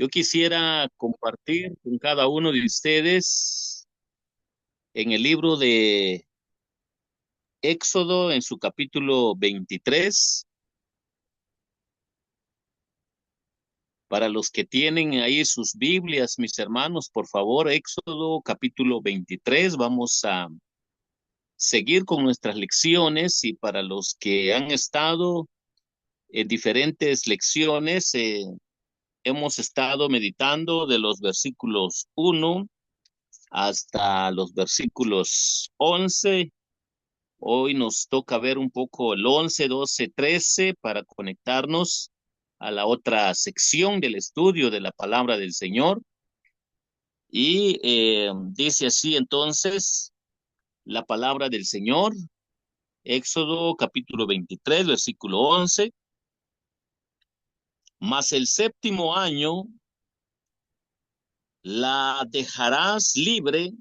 Yo quisiera compartir con cada uno de ustedes en el libro de Éxodo, en su capítulo 23. Para los que tienen ahí sus Biblias, mis hermanos, por favor, Éxodo capítulo 23. Vamos a seguir con nuestras lecciones, y para los que han estado en diferentes lecciones, hemos estado meditando de los versículos 1 hasta los versículos 11. Hoy nos toca ver un poco el 11, 12, 13 para conectarnos a la otra sección del estudio de la palabra del Señor. Y dice así entonces la palabra del Señor, Éxodo capítulo 23, versículo 11. Mas el séptimo año la dejarás libre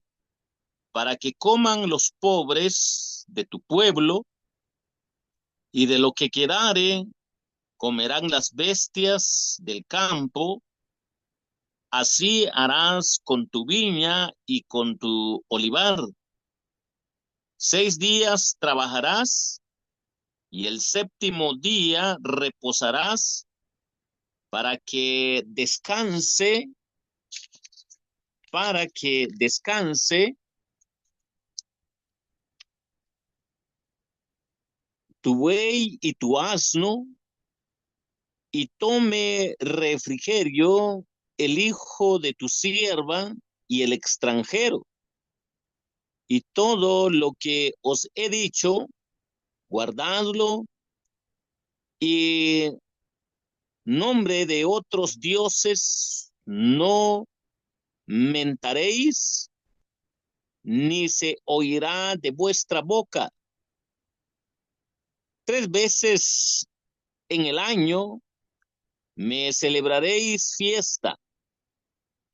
para que coman los pobres de tu pueblo, y de lo que quedare comerán las bestias del campo. Así harás con tu viña y con tu olivar. 6 días trabajarás, y el séptimo día reposarás para que descanse tu buey y tu asno, y tome refrigerio el hijo de tu sierva y el extranjero. Y todo lo que os he dicho, guardadlo, y nombre de otros dioses no mentaréis, ni se oirá de vuestra boca. 3 veces en el año me celebraréis fiesta: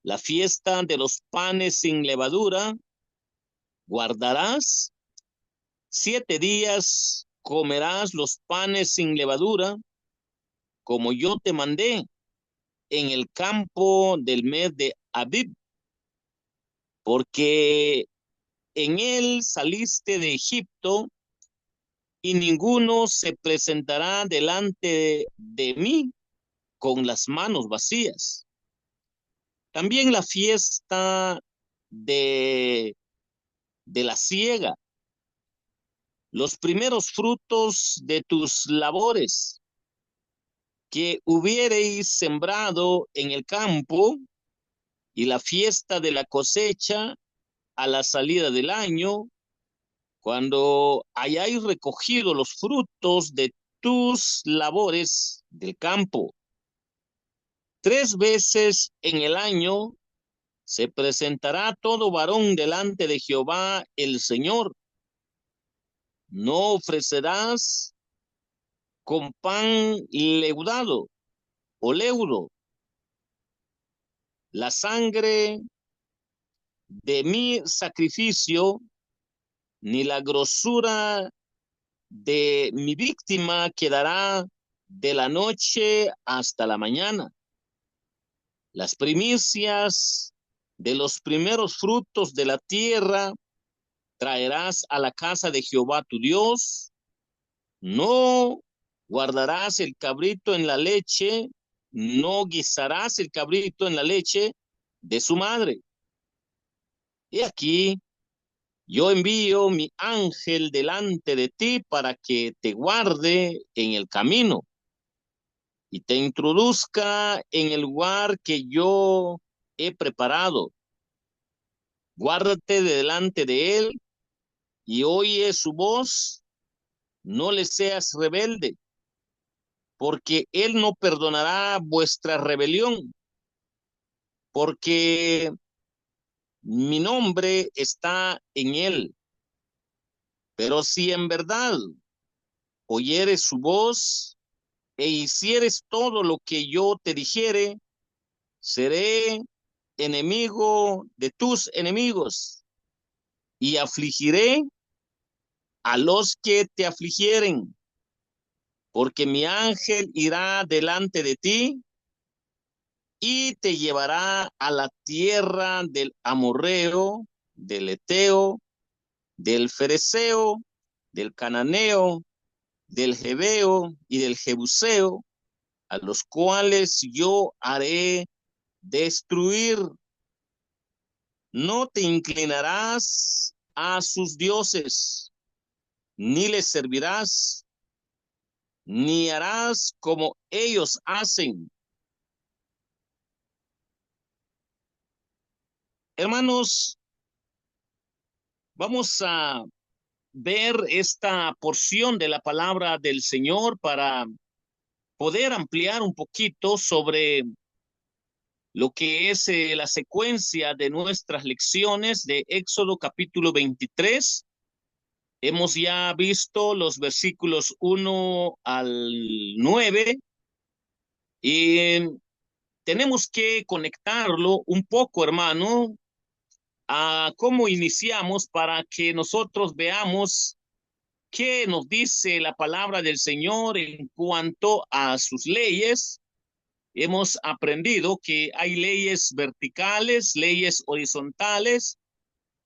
la fiesta de los panes sin levadura. Guardarás 7 días, comerás los panes sin levadura, como yo te mandé, en el campo del mes de Abib, porque en él saliste de Egipto, y ninguno se presentará delante de mí con las manos vacías. También la fiesta de, de la siega, los primeros frutos de tus labores que hubiereis sembrado en el campo, y la fiesta de la cosecha a la salida del año, cuando hayáis recogido los frutos de tus labores del campo. 3 veces en el año se presentará todo varón delante de Jehová el Señor. No ofrecerás con pan leudado o leudo la sangre de mi sacrificio, ni la grosura de mi víctima quedará de la noche hasta la mañana. Las primicias de los primeros frutos de la tierra traerás a la casa de Jehová tu Dios. No guardarás el cabrito en la leche, no guisarás el cabrito en la leche de su madre. Y aquí yo envío mi ángel delante de ti para que te guarde en el camino y te introduzca en el lugar que yo he preparado. Guárdate de delante de él y oye su voz, no le seas rebelde, porque él no perdonará vuestra rebelión, porque mi nombre está en él. Pero si en verdad oyeres su voz e hicieres todo lo que yo te dijere, seré enemigo de tus enemigos, y afligiré a los que te afligieren, porque mi ángel irá delante de ti y te llevará a la tierra del amorreo, del eteo, del fereceo, del cananeo, del jebeo y del jebuseo, a los cuales yo haré destruir. No te inclinarás a sus dioses, ni les servirás, ni harás como ellos hacen. Hermanos, vamos a ver esta porción de la palabra del Señor para poder ampliar un poquito sobre lo que es la secuencia de nuestras lecciones de Éxodo capítulo 23. Hemos ya visto los versículos 1 al 9 y tenemos que conectarlo un poco, hermano, a cómo iniciamos para que nosotros veamos qué nos dice la palabra del Señor en cuanto a sus leyes. Hemos aprendido que hay leyes verticales, leyes horizontales.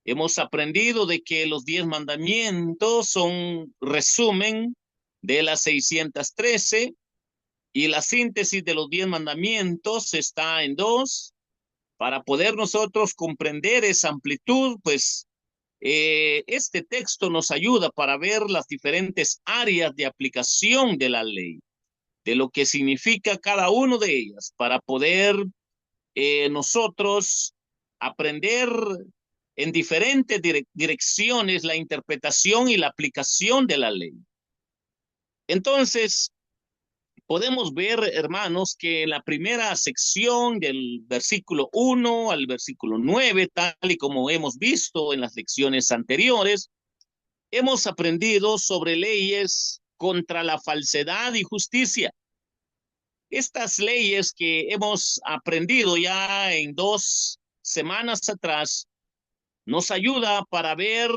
Hemos aprendido de que los 10 mandamientos son resumen de las 613 y la síntesis de los 10 mandamientos está en dos. Para poder nosotros comprender esa amplitud, pues este texto nos ayuda para ver las diferentes áreas de aplicación de la ley, de lo que significa cada uno de ellas, para poder nosotros aprender en diferentes direcciones la interpretación y la aplicación de la ley. Entonces, podemos ver, hermanos, que en la primera sección del versículo 1 al versículo 9, tal y como hemos visto en las lecciones anteriores, hemos aprendido sobre leyes contra la falsedad y justicia. Estas leyes que hemos aprendido ya en 2 semanas atrás nos ayuda para ver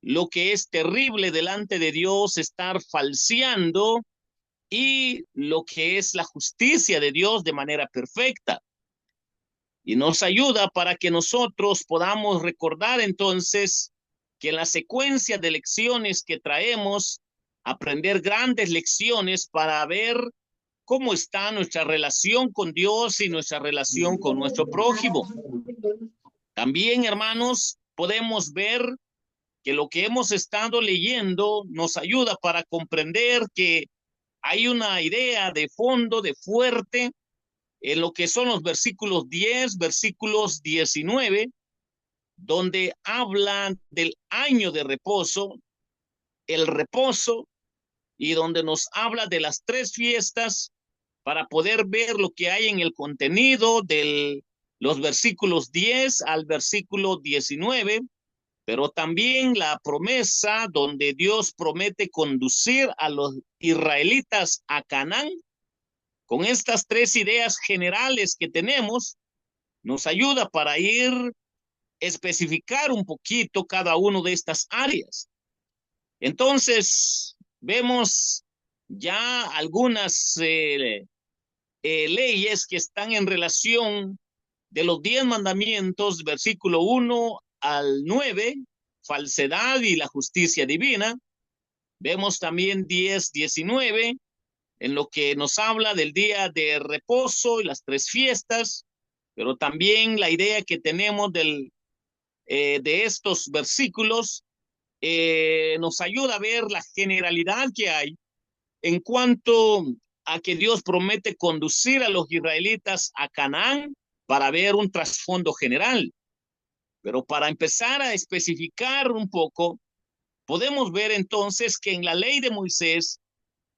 lo que es terrible delante de Dios, estar falseando, y lo que es la justicia de Dios de manera perfecta. Y nos ayuda para que nosotros podamos recordar entonces que en la secuencia de lecciones que traemos, aprender grandes lecciones para ver cómo está nuestra relación con Dios y nuestra relación con nuestro prójimo. También, hermanos, podemos ver que lo que hemos estado leyendo nos ayuda para comprender que hay una idea de fondo, de fuerte, en lo que son los versículos 10, versículos 19, donde hablan del año de reposo, el reposo, y donde nos habla de las 3 fiestas para poder ver lo que hay en el contenido de los versículos 10 al versículo 19, pero también la promesa donde Dios promete conducir a los israelitas a Canaán. Con estas 3 ideas generales que tenemos, nos ayuda para ir especificar un poquito cada una de estas áreas. Entonces, vemos ya algunas leyes que están en relación de los 10 mandamientos, versículo 1 al 9, falsedad y la justicia divina. Vemos también 10, 19, en lo que nos habla del día de reposo y las 3 fiestas, pero también la idea que tenemos de estos versículos nos ayuda a ver la generalidad que hay en cuanto a que Dios promete conducir a los israelitas a Canaán para ver un trasfondo general. Pero para empezar a especificar un poco, podemos ver entonces que en la ley de Moisés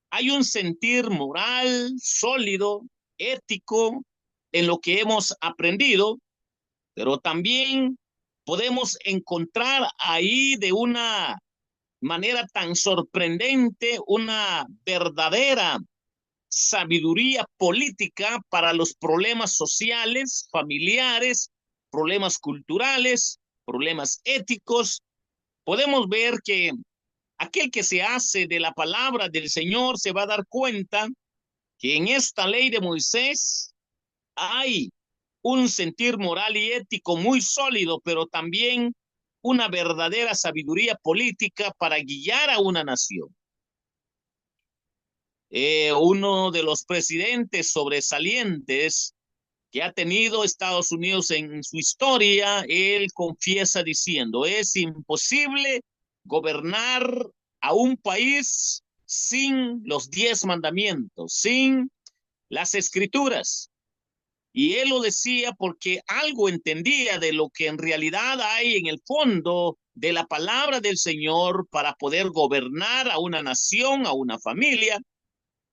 hay un sentir moral sólido, ético, en lo que hemos aprendido, pero también podemos encontrar ahí de una manera tan sorprendente una verdadera sabiduría política para los problemas sociales, familiares, problemas culturales, problemas éticos. Podemos ver que aquel que se hace de la palabra del Señor se va a dar cuenta que en esta ley de Moisés hay un sentir moral y ético muy sólido, pero también una verdadera sabiduría política para guiar a una nación. Uno de los presidentes sobresalientes que ha tenido Estados Unidos en su historia, él confiesa diciendo, es imposible gobernar a un país sin los 10 mandamientos, sin las escrituras. Y él lo decía porque algo entendía de lo que en realidad hay en el fondo de la palabra del Señor para poder gobernar a una nación, a una familia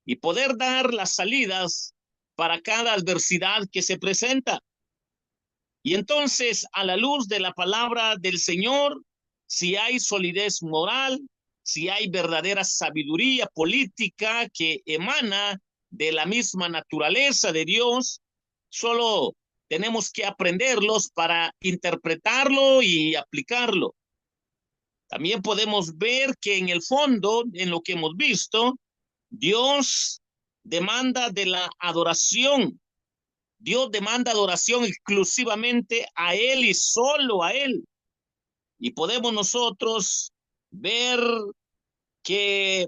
y poder dar las salidas para cada adversidad que se presenta. Y entonces, a la luz de la palabra del Señor, si hay solidez moral, si hay verdadera sabiduría política que emana de la misma naturaleza de Dios, solo tenemos que aprenderlos para interpretarlo y aplicarlo. También podemos ver que en el fondo, en lo que hemos visto, Dios demanda de la adoración. Dios demanda adoración exclusivamente a Él y solo a Él. Y podemos nosotros ver que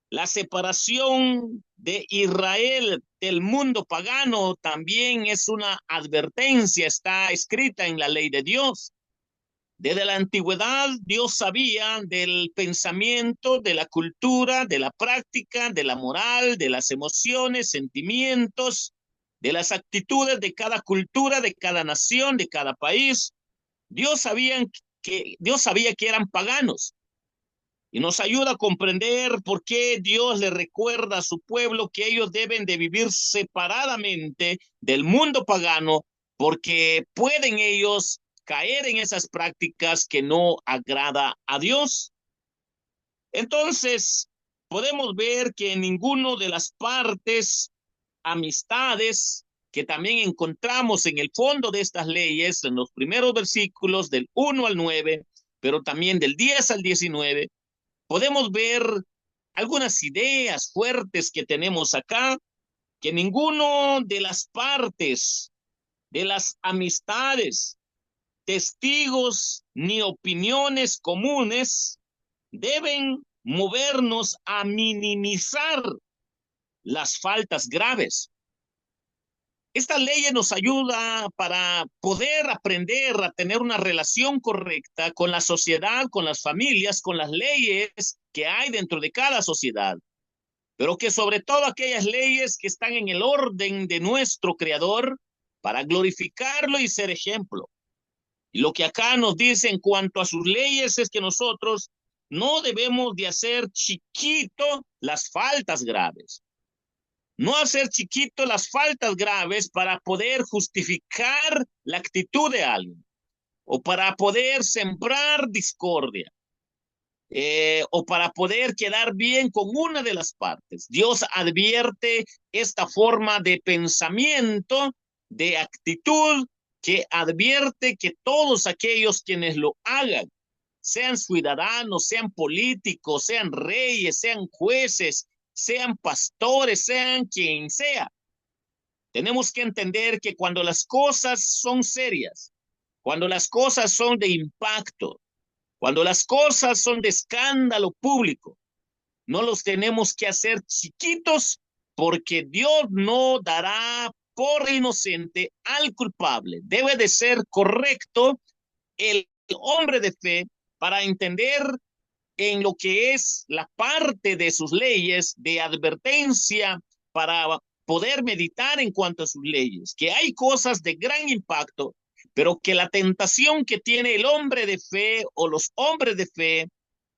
la separación de Israel del mundo pagano también es una advertencia, está escrita en la ley de Dios. Desde la antigüedad, Dios sabía del pensamiento, de la cultura, de la práctica, de la moral, de las emociones, sentimientos, de las actitudes de cada cultura, de cada nación, de cada país. Dios sabía que eran paganos y nos ayuda a comprender por qué Dios le recuerda a su pueblo que ellos deben de vivir separadamente del mundo pagano porque pueden ellos caer en esas prácticas que no agrada a Dios. Entonces, podemos ver que ninguno de las partes, amistades, que también encontramos en el fondo de estas leyes, en los primeros versículos del 1 al 9, pero también del 10 al 19, podemos ver algunas ideas fuertes que tenemos acá, que ninguno de las partes, de las amistades, testigos ni opiniones comunes deben movernos a minimizar las faltas graves. Esta ley nos ayuda para poder aprender a tener una relación correcta con la sociedad, con las familias, con las leyes que hay dentro de cada sociedad, pero que sobre todo aquellas leyes que están en el orden de nuestro Creador para glorificarlo y ser ejemplo. Y lo que acá nos dice en cuanto a sus leyes es que nosotros no debemos de hacer chiquito las faltas graves. No hacer chiquito las faltas graves para poder justificar la actitud de alguien o para poder sembrar discordia. O para poder quedar bien con una de las partes. Dios advierte esta forma de pensamiento, de actitud, que advierte que todos aquellos quienes lo hagan, sean ciudadanos, sean políticos, sean reyes, sean jueces, sean pastores, sean quien sea, tenemos que entender que cuando las cosas son serias, cuando las cosas son de impacto, cuando las cosas son de escándalo público, no los tenemos que hacer chiquitos porque Dios no dará por inocente al culpable. Debe de ser correcto el hombre de fe para entender en lo que es la parte de sus leyes de advertencia para poder meditar en cuanto a sus leyes, que hay cosas de gran impacto, pero que la tentación que tiene el hombre de fe o los hombres de fe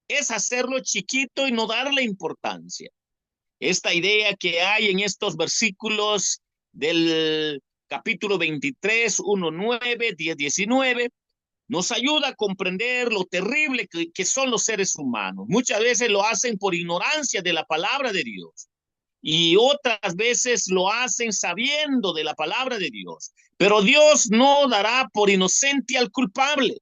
es hacerlo chiquito y no darle importancia. Esta idea que hay en estos versículos del capítulo 23, 1, 9, 10, 19, nos ayuda a comprender lo terrible que son los seres humanos. Muchas veces lo hacen por ignorancia de la palabra de Dios y otras veces lo hacen sabiendo de la palabra de Dios. Pero Dios no dará por inocente al culpable.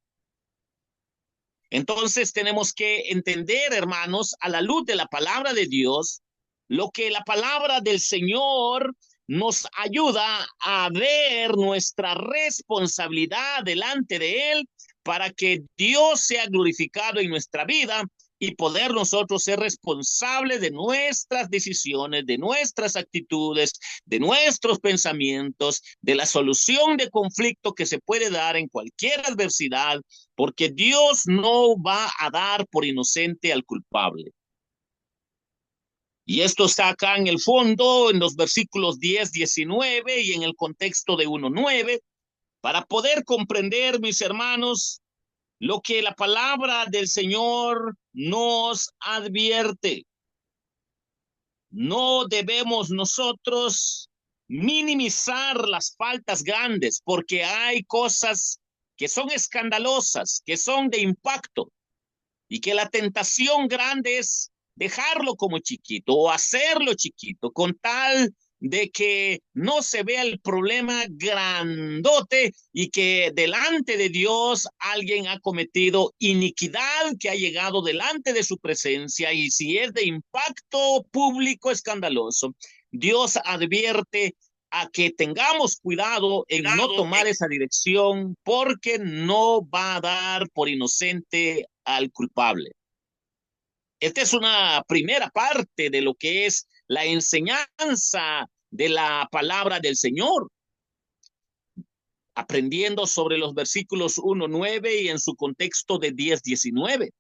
Entonces tenemos que entender, hermanos, a la luz de la palabra de Dios, lo que la palabra del Señor nos ayuda a ver nuestra responsabilidad delante de Él para que Dios sea glorificado en nuestra vida y poder nosotros ser responsables de nuestras decisiones, de nuestras actitudes, de nuestros pensamientos, de la solución de conflicto que se puede dar en cualquier adversidad, porque Dios no va a dar por inocente al culpable. Y esto está acá en el fondo, en los versículos 10, 19 y en el contexto de 1:9, para poder comprender, mis hermanos, lo que la palabra del Señor nos advierte. No debemos nosotros minimizar las faltas grandes, porque hay cosas que son escandalosas, que son de impacto, y que la tentación grande es dejarlo como chiquito o hacerlo chiquito con tal de que no se vea el problema grandote y que delante de Dios alguien ha cometido iniquidad que ha llegado delante de su presencia, y si es de impacto público escandaloso, Dios advierte a que tengamos cuidado en no tomar esa dirección, porque no va a dar por inocente al culpable. Esta es una primera parte de lo que es la enseñanza de la palabra del Señor, aprendiendo sobre los versículos 1:9 y en su contexto de 10:19,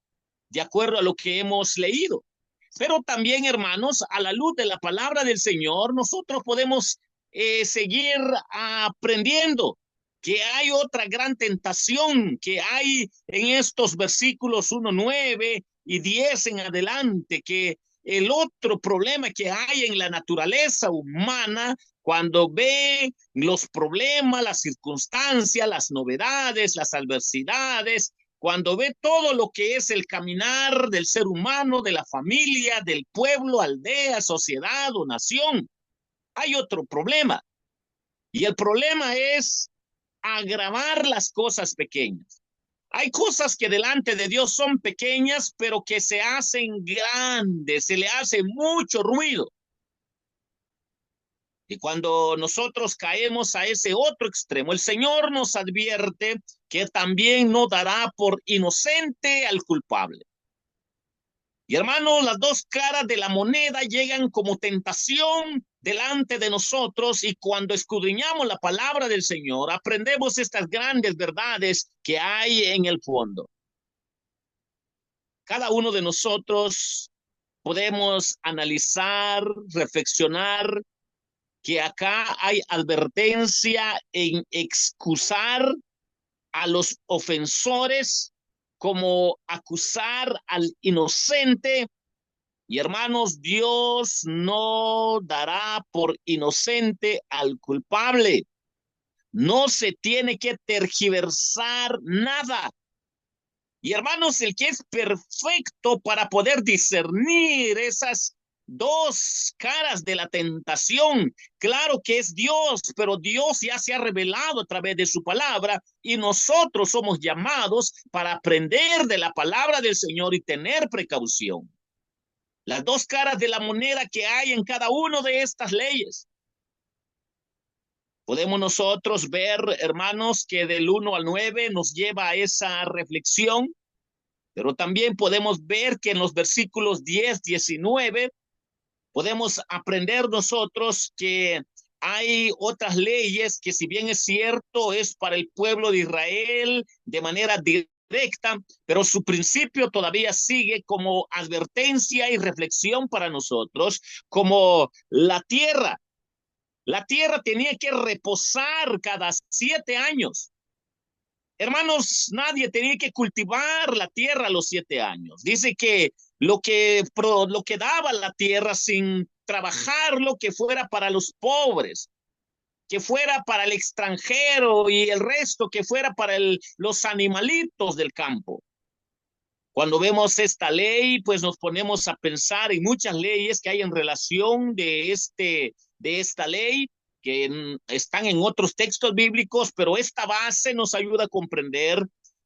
de acuerdo a lo que hemos leído. Pero también, hermanos, a la luz de la palabra del Señor, nosotros podemos seguir aprendiendo que hay otra gran tentación que hay en estos versículos 1:9 y 10 en adelante, que el otro problema que hay en la naturaleza humana cuando ve los problemas, las circunstancias, las novedades, las adversidades, cuando ve todo lo que es el caminar del ser humano, de la familia, del pueblo, aldea, sociedad o nación, hay otro problema. Y el problema es agravar las cosas pequeñas. Hay cosas que delante de Dios son pequeñas, pero que se hacen grandes, se le hace mucho ruido. Y cuando nosotros caemos a ese otro extremo, el Señor nos advierte que también no dará por inocente al culpable. Y hermanos, las dos caras de la moneda llegan como tentación delante de nosotros, y cuando escudriñamos la palabra del Señor, aprendemos estas grandes verdades que hay en el fondo. Cada uno de nosotros podemos analizar, reflexionar, que acá hay advertencia en excusar a los ofensores como acusar al inocente. Y hermanos, Dios no dará por inocente al culpable. No se tiene que tergiversar nada. Y hermanos, el que es perfecto para poder discernir esas dos caras de la tentación, claro que es Dios, pero Dios ya se ha revelado a través de su palabra, y nosotros somos llamados para aprender de la palabra del Señor y tener precaución. Las dos caras de la moneda que hay en cada una de estas leyes. Podemos nosotros ver, hermanos, que del 1 al 9 nos lleva a esa reflexión, pero también podemos ver que en los versículos 10, 19, podemos aprender nosotros que hay otras leyes que, si bien es cierto, es para el pueblo de Israel de manera directa, pero su principio todavía sigue como advertencia y reflexión para nosotros, como la tierra. La tierra tenía que reposar cada 7 años. Hermanos, nadie tenía que cultivar la tierra a los 7 años. Dice que lo que daba la tierra sin trabajarlo, que fuera para los pobres, que fuera para el extranjero, y el resto que fuera para los animalitos del campo. Cuando vemos esta ley, pues nos ponemos a pensar en muchas leyes que hay en relación de esta ley, que están en otros textos bíblicos, pero esta base nos ayuda a comprender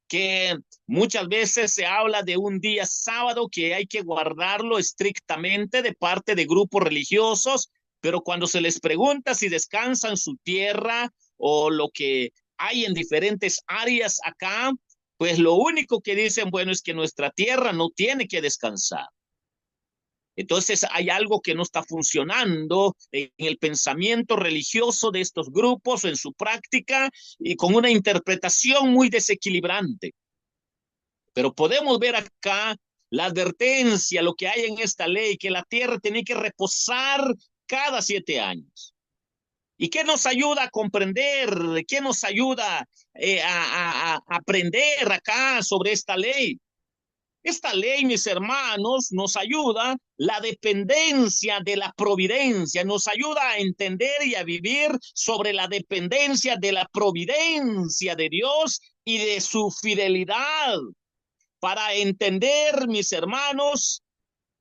que muchas veces se habla de un día sábado que hay que guardarlo estrictamente de parte de grupos religiosos, pero cuando se les pregunta si descansan su tierra o lo que hay en diferentes áreas acá, pues lo único que dicen, bueno, es que nuestra tierra no tiene que descansar. Entonces hay algo que no está funcionando en el pensamiento religioso de estos grupos, en su práctica y con una interpretación muy desequilibrante. Pero podemos ver acá la advertencia, lo que hay en esta ley, que la tierra tiene que reposar cada 7 años. ¿Y qué nos ayuda a comprender? ¿Qué nos ayuda a aprender acá sobre esta ley? Esta ley, mis hermanos, nos ayuda la dependencia de la providencia, nos ayuda a entender y a vivir sobre la dependencia de la providencia de Dios y de su fidelidad, para entender, mis hermanos,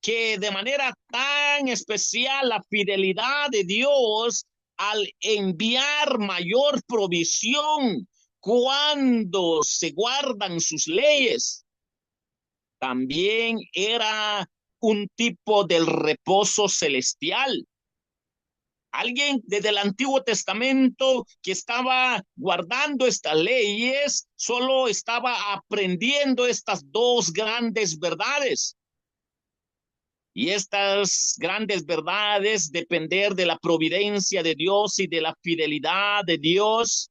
que de manera tan especial la fidelidad de Dios al enviar mayor provisión cuando se guardan sus leyes, también era un tipo del reposo celestial. Alguien desde el Antiguo Testamento que estaba guardando estas leyes solo estaba aprendiendo estas dos grandes verdades. Y estas grandes verdades, depender de la providencia de Dios y de la fidelidad de Dios,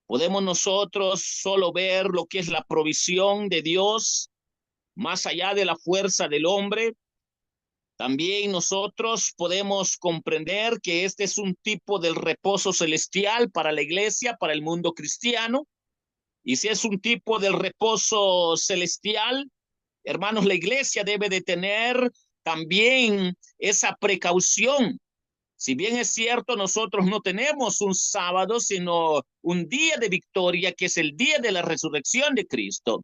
podemos nosotros solo ver lo que es la provisión de Dios más allá de la fuerza del hombre. También nosotros podemos comprender que este es un tipo del reposo celestial para la iglesia, para el mundo cristiano. Y si es un tipo del reposo celestial, hermanos, la iglesia debe de tener también esa precaución. Si bien es cierto, nosotros no tenemos un sábado, sino un día de victoria, que es el día de la resurrección de Cristo.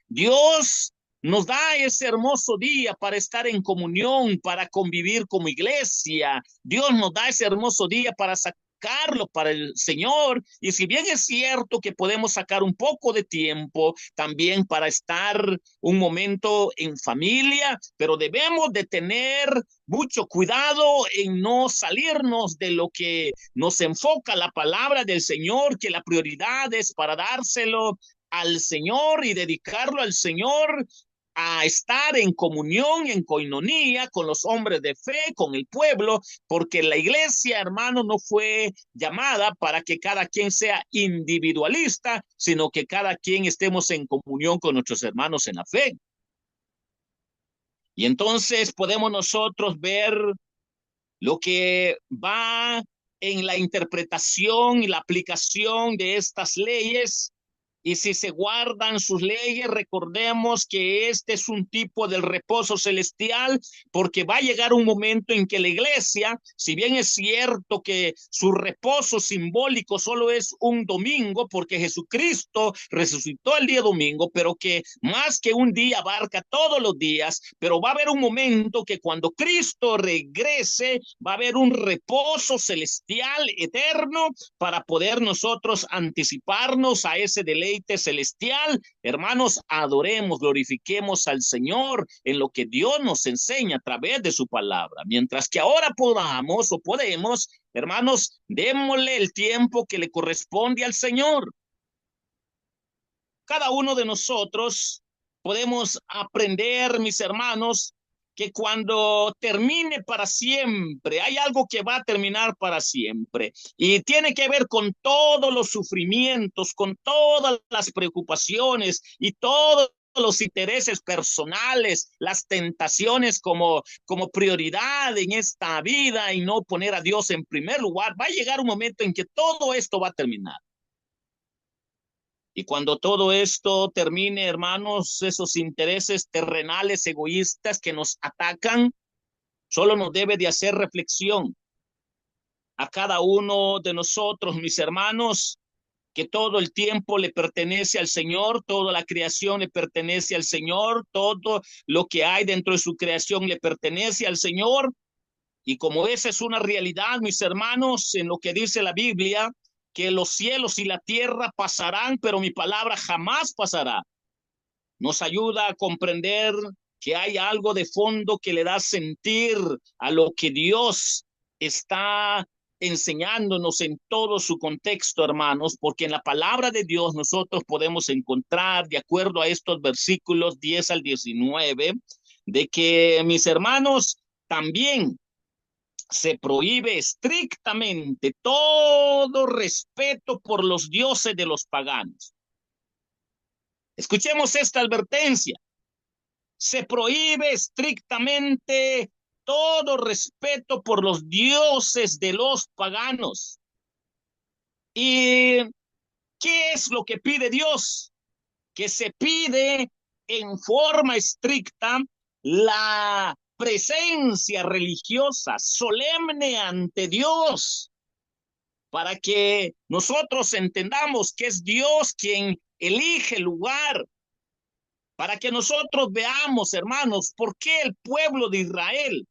Dios nos da ese hermoso día para estar en comunión, para convivir como iglesia. Dios nos da ese hermoso día para sacarlo para el Señor. Y si bien es cierto que podemos sacar un poco de tiempo también para estar un momento en familia, pero debemos de tener mucho cuidado en no salirnos de lo que nos enfoca la palabra del Señor, que la prioridad es para dárselo al Señor y dedicarlo al Señor, a estar en comunión, en coinonía con los hombres de fe, con el pueblo, porque la iglesia, hermano, no fue llamada para que cada quien sea individualista, sino que cada quien estemos en comunión con nuestros hermanos en la fe. Y entonces podemos nosotros ver lo que va en la interpretación y la aplicación de estas leyes. Y si se guardan sus leyes, recordemos que este es un tipo del reposo celestial, porque va a llegar un momento en que la iglesia, si bien es cierto que su reposo simbólico solo es un domingo, porque Jesucristo resucitó el día domingo, pero que más que un día abarca todos los días, pero va a haber un momento que cuando Cristo regrese, va a haber un reposo celestial eterno para poder nosotros anticiparnos a ese deleite celestial. Hermanos, adoremos, glorifiquemos al Señor en lo que Dios nos enseña a través de su palabra. Mientras que ahora podamos o podemos, hermanos, démosle el tiempo que le corresponde al Señor. Cada uno de nosotros podemos aprender, mis hermanos, que cuando termine para siempre, hay algo que va a terminar para siempre y tiene que ver con todos los sufrimientos, con todas las preocupaciones y todos los intereses personales, las tentaciones como prioridad en esta vida y no poner a Dios en primer lugar. Va a llegar un momento en que todo esto va a terminar. Y cuando todo esto termine, hermanos, esos intereses terrenales, egoístas que nos atacan, solo nos debe de hacer reflexión a cada uno de nosotros, mis hermanos, que todo el tiempo le pertenece al Señor, toda la creación le pertenece al Señor, todo lo que hay dentro de su creación le pertenece al Señor. Y como esa es una realidad, mis hermanos, en lo que dice la Biblia, que los cielos y la tierra pasarán, pero mi palabra jamás pasará. Nos ayuda a comprender que hay algo de fondo que le da sentir a lo que Dios está enseñándonos en todo su contexto, hermanos, porque en la palabra de Dios nosotros podemos encontrar, de acuerdo a estos versículos 10 al 19, de que, mis hermanos, también se prohíbe estrictamente todo respeto por los dioses de los paganos. Escuchemos esta advertencia. Se prohíbe estrictamente todo respeto por los dioses de los paganos. ¿Y qué es lo que pide Dios? Que se pide en forma estricta la presencia religiosa solemne ante Dios, para que nosotros entendamos que es Dios quien elige el lugar, para que nosotros veamos, hermanos, por qué el pueblo de Israel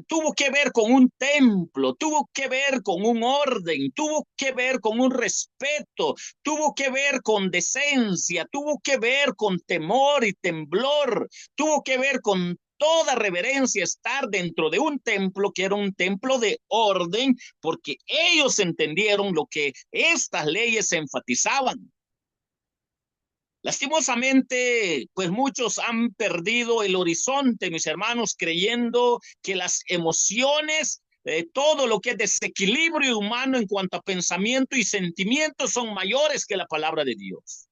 tuvo que ver con un templo, tuvo que ver con un orden, tuvo que ver con un respeto, tuvo que ver con decencia, tuvo que ver con temor y temblor, tuvo que ver con toda reverencia estar dentro de un templo que era un templo de orden, porque ellos entendieron lo que estas leyes enfatizaban. Lastimosamente, pues muchos han perdido el horizonte, mis hermanos, creyendo que las emociones, todo lo que es desequilibrio humano en cuanto a pensamiento y sentimiento son mayores que la palabra de Dios.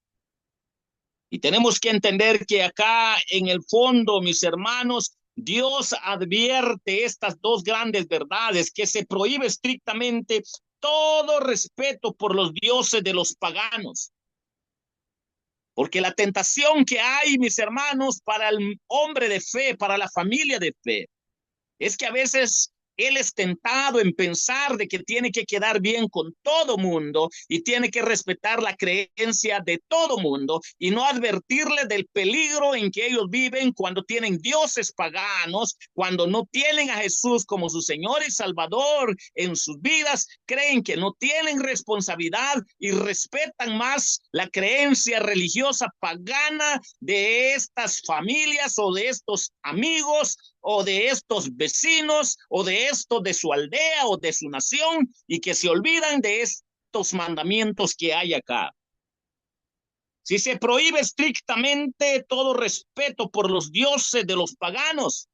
Y tenemos que entender que acá en el fondo, mis hermanos, Dios advierte estas dos grandes verdades, que se prohíbe estrictamente todo respeto por los dioses de los paganos. Porque la tentación que hay, mis hermanos, para el hombre de fe, para la familia de fe, es que a veces él es tentado en pensar de que tiene que quedar bien con todo mundo y tiene que respetar la creencia de todo mundo y no advertirle del peligro en que ellos viven cuando tienen dioses paganos, cuando no tienen a Jesús como su Señor y Salvador en sus vidas, creen que no tienen responsabilidad y respetan más la creencia religiosa pagana de estas familias o de estos amigos o de estos vecinos, o de estos de su aldea, o de su nación, y que se olvidan de estos mandamientos que hay acá. Si se prohíbe estrictamente todo respeto por los dioses de los paganos,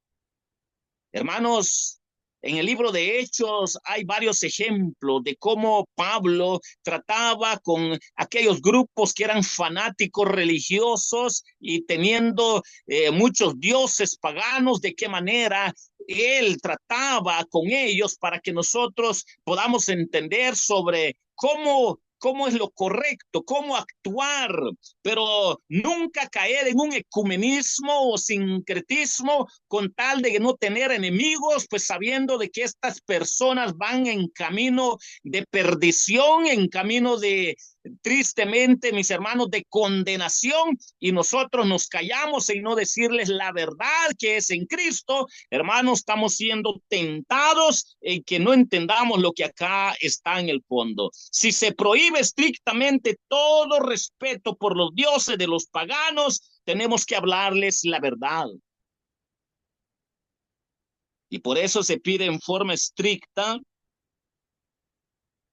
hermanos, en el libro de Hechos hay varios ejemplos de cómo Pablo trataba con aquellos grupos que eran fanáticos religiosos y teniendo muchos dioses paganos, de qué manera él trataba con ellos para que nosotros podamos entender sobre cómo es lo correcto, cómo actuar, pero nunca caer en un ecumenismo o sincretismo con tal de no tener enemigos, pues sabiendo de que estas personas van en camino de perdición, en camino de, tristemente, mis hermanos, de condenación, y nosotros nos callamos en no decirles la verdad que es en Cristo. Hermanos, estamos siendo tentados en que no entendamos lo que acá está en el fondo. Si se prohíbe estrictamente todo respeto por los dioses de los paganos, tenemos que hablarles la verdad. Y por eso se pide en forma estricta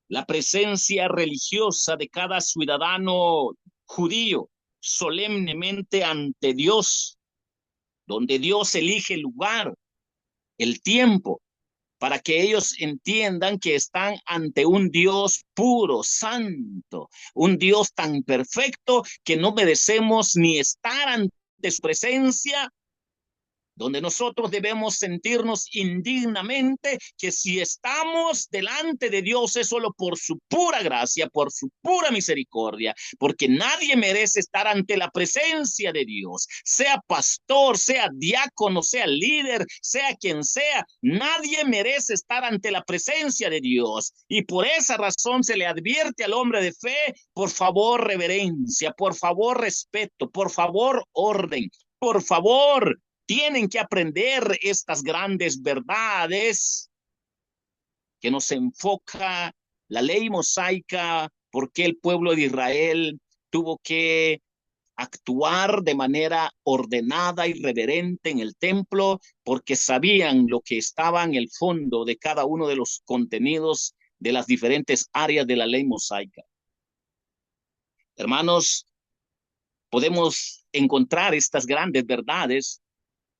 la presencia religiosa de cada ciudadano judío solemnemente ante Dios, donde Dios elige el lugar, el tiempo, para que ellos entiendan que están ante un Dios puro, santo, un Dios tan perfecto que no merecemos ni estar ante su presencia, donde nosotros debemos sentirnos indignamente que si estamos delante de Dios es solo por su pura gracia, por su pura misericordia, porque nadie merece estar ante la presencia de Dios, sea pastor, sea diácono, sea líder, sea quien sea, nadie merece estar ante la presencia de Dios, y por esa razón se le advierte al hombre de fe, por favor reverencia, por favor respeto, por favor orden, por favor tienen que aprender estas grandes verdades que nos enfoca la ley mosaica, porque el pueblo de Israel tuvo que actuar de manera ordenada y reverente en el templo, porque sabían lo que estaba en el fondo de cada uno de los contenidos de las diferentes áreas de la ley mosaica. Hermanos, podemos encontrar estas grandes verdades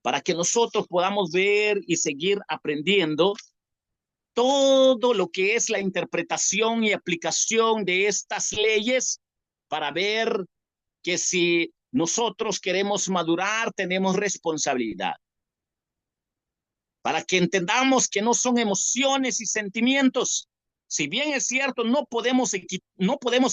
para que nosotros podamos ver y seguir aprendiendo todo lo que es la interpretación y aplicación de estas leyes, para ver que si nosotros queremos madurar, tenemos responsabilidad. Para que entendamos que no son emociones y sentimientos. Si bien es cierto, no podemos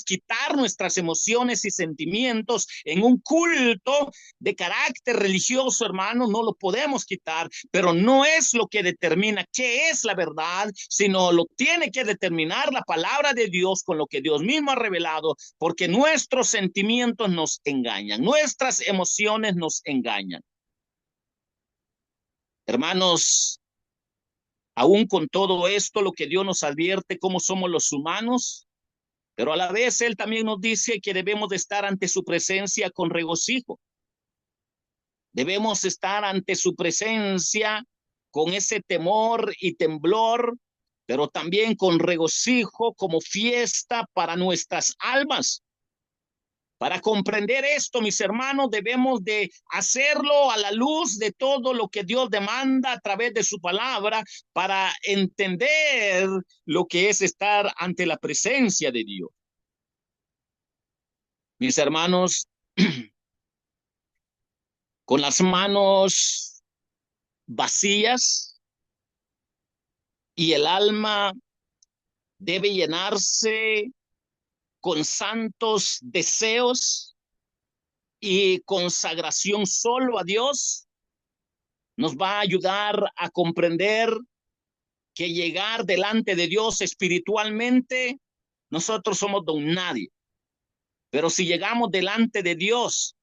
quitar nuestras emociones y sentimientos en un culto de carácter religioso, hermano, no lo podemos quitar, pero no es lo que determina qué es la verdad, sino lo tiene que determinar la palabra de Dios con lo que Dios mismo ha revelado, porque nuestros sentimientos nos engañan, nuestras emociones nos engañan. Hermanos, aún con todo esto, lo que Dios nos advierte, cómo somos los humanos, pero a la vez Él también nos dice que debemos de estar ante su presencia con regocijo. Debemos estar ante su presencia con ese temor y temblor, pero también con regocijo como fiesta para nuestras almas. Para comprender esto, mis hermanos, debemos de hacerlo a la luz de todo lo que Dios demanda a través de su palabra, para entender lo que es estar ante la presencia de Dios. Mis hermanos, con las manos vacías y el alma debe llenarse con santos deseos y consagración solo a Dios, nos va a ayudar a comprender que llegar delante de Dios espiritualmente, nosotros somos don nadie. Pero si llegamos delante de Dios,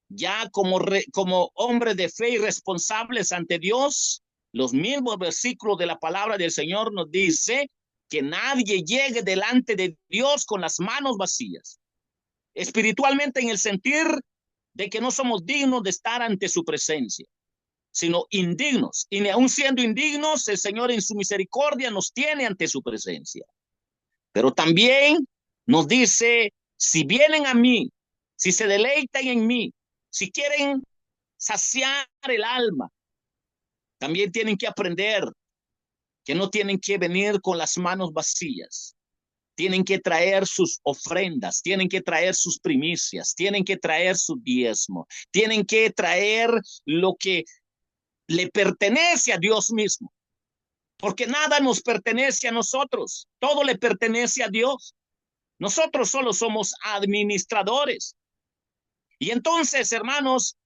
ya como hombres de fe y responsables ante Dios, los mismos versículos de la palabra del Señor nos dice que nadie llegue delante de Dios con las manos vacías. Espiritualmente, en el sentir de que no somos dignos de estar ante su presencia, sino indignos. Y aún siendo indignos, el Señor en su misericordia nos tiene ante su presencia. Pero también nos dice, si vienen a mí, si se deleitan en mí, si quieren saciar el alma, también tienen que aprender que no tienen que venir con las manos vacías. Tienen que traer sus ofrendas, tienen que traer sus primicias, tienen que traer su diezmo, tienen que traer lo que le pertenece a Dios mismo, porque nada nos pertenece a nosotros, todo le pertenece a Dios. Nosotros solo somos administradores. Y entonces, hermanos,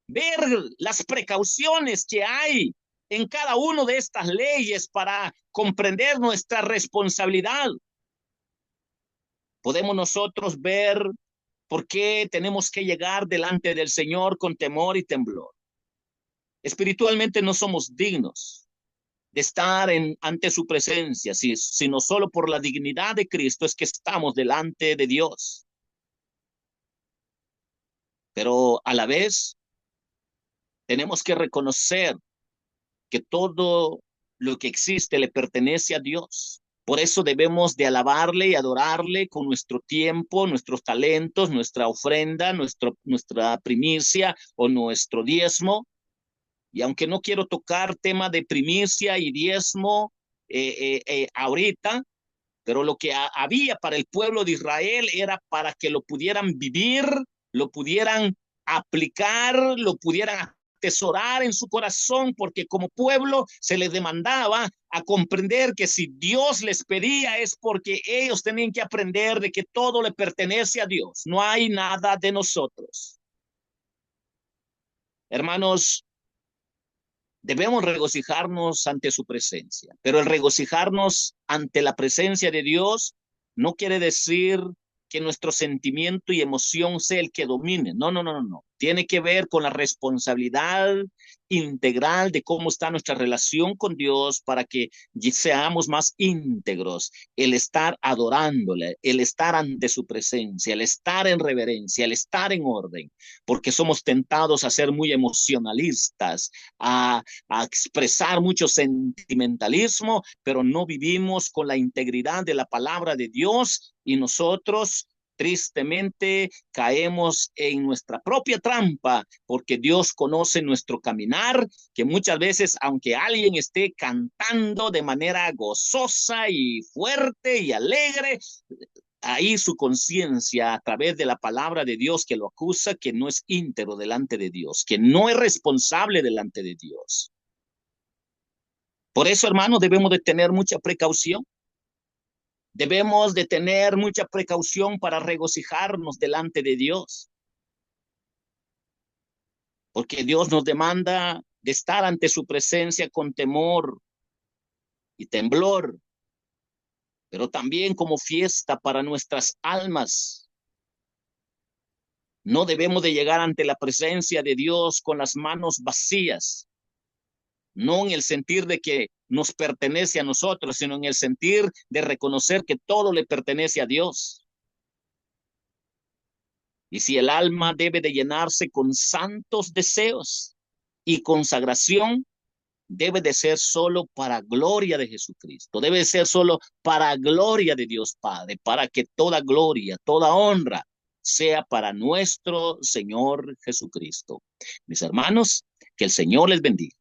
ver las precauciones que hay en cada una de estas leyes para comprender nuestra responsabilidad. Podemos nosotros ver por qué tenemos que llegar delante del Señor con temor y temblor. Espiritualmente no somos dignos de estar ante su presencia, sino solo por la dignidad de Cristo es que estamos delante de Dios. Pero a la vez tenemos que reconocer que todo lo que existe le pertenece a Dios. Por eso debemos de alabarle y adorarle con nuestro tiempo, nuestros talentos, nuestra ofrenda, nuestra primicia o nuestro diezmo. Y aunque no quiero tocar tema de primicia y diezmo ahorita, pero lo que había para el pueblo de Israel era para que lo pudieran vivir, lo pudieran aplicar, lo pudieran atesorar en su corazón, porque como pueblo se les demandaba a comprender que si Dios les pedía es porque ellos tenían que aprender de que todo le pertenece a Dios, no hay nada de nosotros. Hermanos, debemos regocijarnos ante su presencia, pero el regocijarnos ante la presencia de Dios no quiere decir que nuestro sentimiento y emoción sea el que domine. No, no, no, no, no. tiene que ver con la responsabilidad integral de cómo está nuestra relación con Dios para que seamos más íntegros, el estar adorándole, el estar ante su presencia, el estar en reverencia, el estar en orden, porque somos tentados a ser muy emocionalistas, a expresar mucho sentimentalismo, pero no vivimos con la integridad de la palabra de Dios y nosotros tristemente caemos en nuestra propia trampa porque Dios conoce nuestro caminar, que muchas veces, aunque alguien esté cantando de manera gozosa y fuerte y alegre, ahí su conciencia a través de la palabra de Dios que lo acusa que no es íntegro delante de Dios, que no es responsable delante de Dios. Por eso, hermanos, debemos de tener mucha precaución. Debemos de tener mucha precaución para regocijarnos delante de Dios, porque Dios nos demanda de estar ante su presencia con temor y temblor, pero también como fiesta para nuestras almas. No debemos de llegar ante la presencia de Dios con las manos vacías, no en el sentir de que nos pertenece a nosotros, sino en el sentir de reconocer que todo le pertenece a Dios. Y si el alma debe de llenarse con santos deseos y consagración, debe de ser solo para gloria de Jesucristo, debe de ser solo para gloria de Dios Padre, para que toda gloria, toda honra sea para nuestro Señor Jesucristo. Mis hermanos, que el Señor les bendiga.